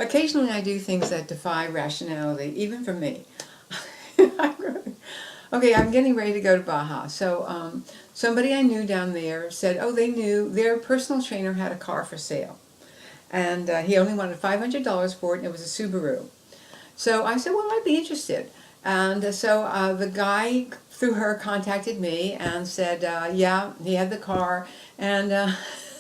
Occasionally I do things that defy rationality, even for me. Okay, I'm getting ready to go to Baja. So somebody I knew down there said, oh, they knew their personal trainer had a car for sale. And he only wanted $500 for it, and it was a Subaru. So I said, well, I'd be interested. And so the guy, through her, contacted me and said, yeah, he had the car. And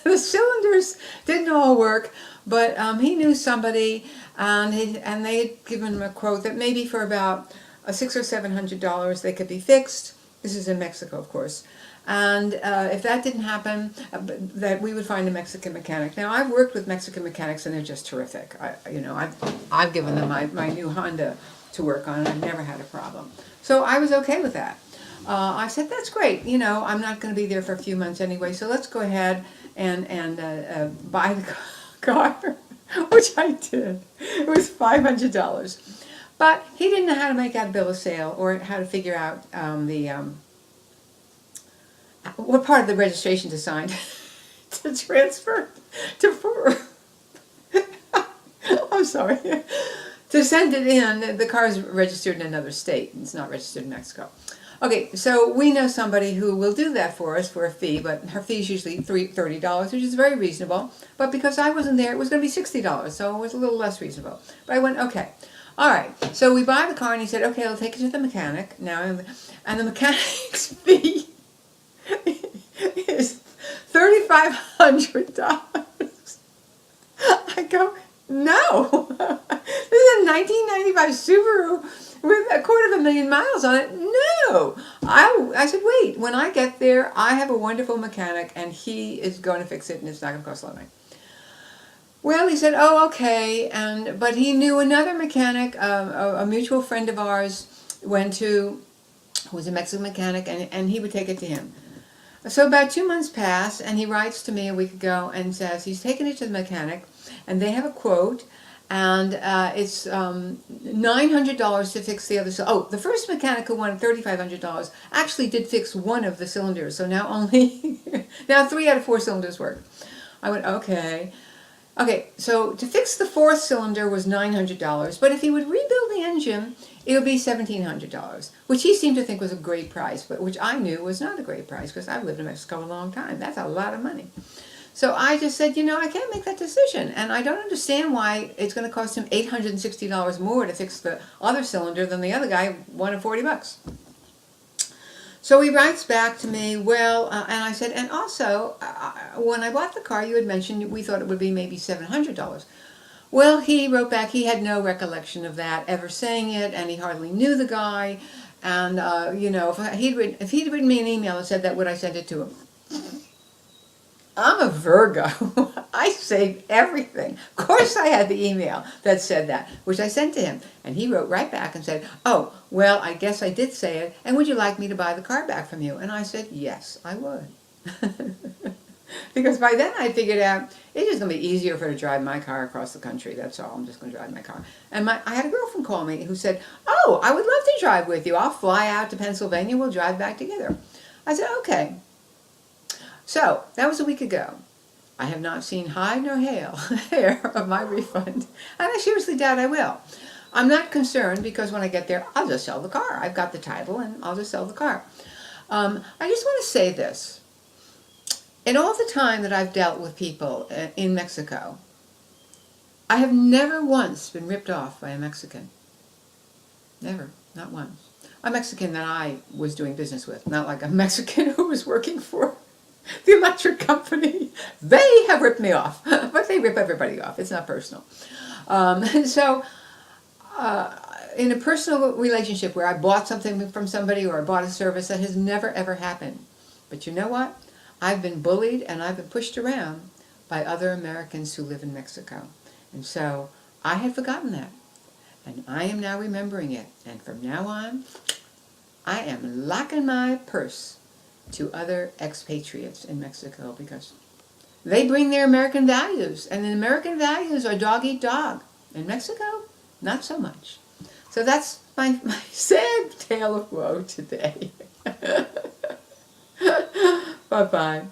the cylinders didn't all work, but he knew somebody, and they had given him a quote that maybe for about $600 or $700 they could be fixed. This is in Mexico, of course. And if that didn't happen, that we would find a Mexican mechanic. Now, I've worked with Mexican mechanics, and they're just terrific. I've given them my new Honda to work on, and I've never had a problem. So I was okay with that. I said, that's great. I'm not going to be there for a few months anyway, so let's go ahead and buy the car, which I did. It was $500. But he didn't know how to make out a bill of sale or how to figure out what part of the registration to sign to transfer to I'm sorry, to send it in. The car is registered in another state. It's not registered in Mexico. Okay, so we know somebody who will do that for us for a fee, but her fee is usually $30, which is very reasonable. But because I wasn't there, it was going to be $60, so it was a little less reasonable. But I went, okay. All right, so we buy the car, and he said, okay, I'll take it to the mechanic now, and the mechanic's fee is $3,500. I go, no. This is a 1995 Subaru with 250,000 miles on it. No. I said, wait, when I get there, I have a wonderful mechanic, and he is going to fix it, and it's not going to cost a lot of money. Well, he said, oh, okay, but he knew another mechanic, a mutual friend of ours who was a Mexican mechanic, and he would take it to him. So about 2 months passed, and he writes to me a week ago and says he's taken it to the mechanic, and they have a quote, and it's $900 to fix the other. Oh, the first mechanic who wanted $3,500 actually did fix one of the cylinders, so now 3 out of 4 cylinders work. I went, okay. Okay, so to fix the 4th cylinder was $900, but if he would rebuild the engine, it would be $1,700, which he seemed to think was a great price, but which I knew was not a great price because I've lived in Mexico a long time. That's a lot of money. So I just said, I can't make that decision, and I don't understand why it's going to cost him $860 more to fix the other cylinder than the other guy wanted $40. So he writes back to me, well, and I said, and also, when I bought the car, you had mentioned we thought it would be maybe $700. Well, he wrote back, he had no recollection of that, ever saying it, and he hardly knew the guy, and, if he'd written me an email that said that, would I send it to him? I'm a Virgo. I save everything. Of course I had the email that said that, which I sent to him. And he wrote right back and said, oh, well, I guess I did say it, and would you like me to buy the car back from you? And I said, yes, I would. Because by then I figured out it's just going to be easier for her to drive my car across the country. That's all. I'm just going to drive my car. And I had a girlfriend call me who said, oh, I would love to drive with you. I'll fly out to Pennsylvania. We'll drive back together. I said, okay. So, that was a week ago. I have not seen hide nor hair of my refund, and I seriously doubt I will. I'm not concerned because when I get there, I'll just sell the car. I've got the title, and I'll just sell the car. I just want to say this. In all the time that I've dealt with people in Mexico, I have never once been ripped off by a Mexican. Never. Not once. A Mexican that I was doing business with, not like a Mexican who was working for the electric company. They have ripped me off, but they rip everybody off. It's not personal. In a personal relationship where I bought something from somebody or I bought a service, that has never ever happened. But you know what? I've been bullied and I've been pushed around by other Americans who live in Mexico. And so I had forgotten that. And I am now remembering it. And from now on, I am locking my purse to other expatriates in Mexico because they bring their American values, and the American values are dog eat dog. In Mexico, not so much. So that's my sad tale of woe today. Bye-bye.